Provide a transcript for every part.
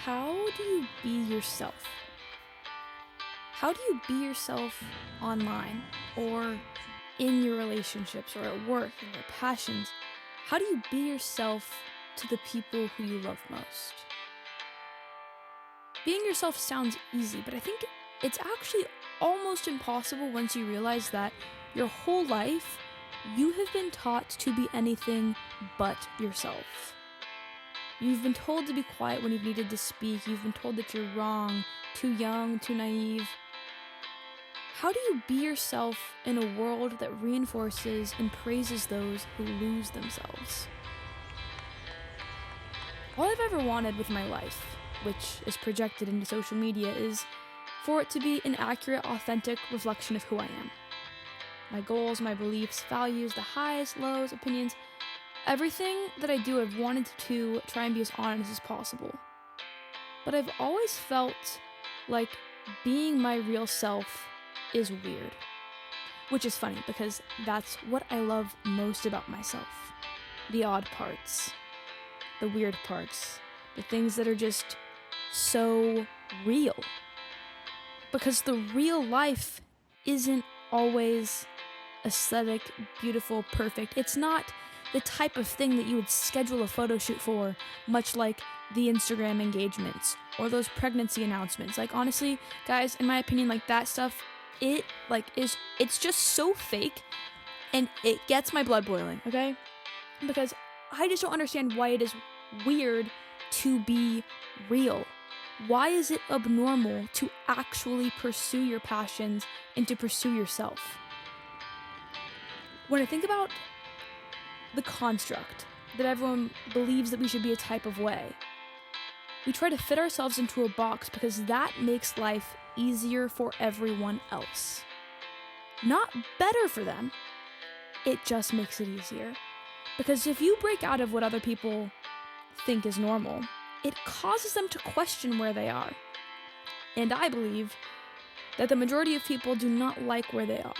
How do you be yourself? How do you be yourself online or in your relationships or at work, in your passions? How do you be yourself to the people who you love most? Being yourself sounds easy, but I think it's actually almost impossible once you realize that your whole life you have been taught to be anything but yourself. You've been told to be quiet when you've needed to speak. You've been told that you're wrong, too young, too naive. How do you be yourself in a world that reinforces and praises those who lose themselves? All I've ever wanted with my life, which is projected into social media, is for it to be an accurate, authentic reflection of who I am. My goals, my beliefs, values, the highs, lows, opinions, everything that I do, I've wanted to try and be as honest as possible. But I've always felt like being my real self is weird. Which is funny because that's what I love most about myself. The odd parts, the weird parts, the things that are just so real. Because the real life isn't always aesthetic, beautiful, perfect. It's not the type of thing that you would schedule a photo shoot for, much like the Instagram engagements or those pregnancy announcements. Like, honestly, guys, in my opinion, like that stuff, it's just so fake and it gets my blood boiling, okay? Because I just don't understand why it is weird to be real. Why is it abnormal to actually pursue your passions and to pursue yourself? When I think about the construct that everyone believes that we should be a type of way, we try to fit ourselves into a box because that makes life easier for everyone else. Not better for them, it just makes it easier. Because if you break out of what other people think is normal, it causes them to question where they are. And I believe that the majority of people do not like where they are.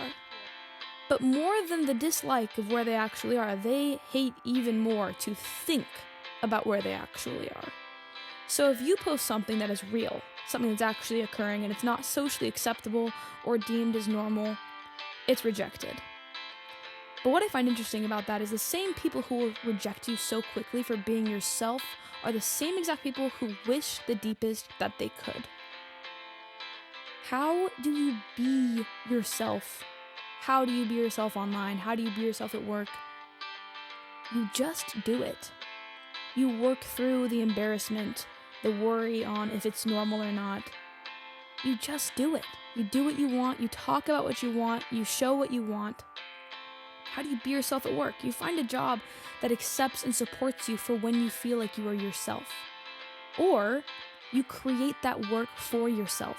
But more than the dislike of where they actually are, they hate even more to think about where they actually are. So if you post something that is real, something that's actually occurring, and it's not socially acceptable or deemed as normal, it's rejected. But what I find interesting about that is the same people who will reject you so quickly for being yourself are the same exact people who wish the deepest that they could. How do you be yourself? How do you be yourself online? How do you be yourself at work? You just do it. You work through the embarrassment, the worry on if it's normal or not. You just do it. You do what you want. You talk about what you want. You show what you want. How do you be yourself at work? You find a job that accepts and supports you for when you feel like you are yourself. Or you create that work for yourself.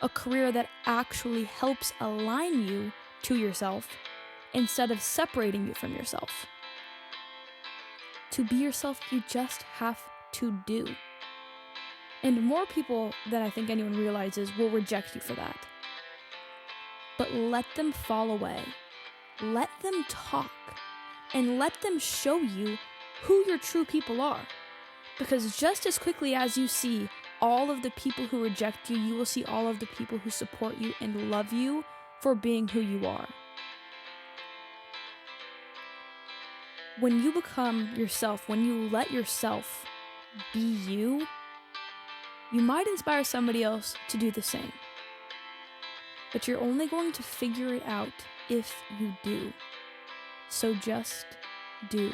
A career that actually helps align you to yourself instead of separating you from yourself. To be yourself, you just have to do. And more people than I think anyone realizes will reject you for that. But let them fall away. Let them talk. And let them show you who your true people are. Because just as quickly as you see all of the people who reject you, you will see all of the people who support you and love you for being who you are. When you become yourself, when you let yourself be you, you might inspire somebody else to do the same. But you're only going to figure it out if you do. So just do.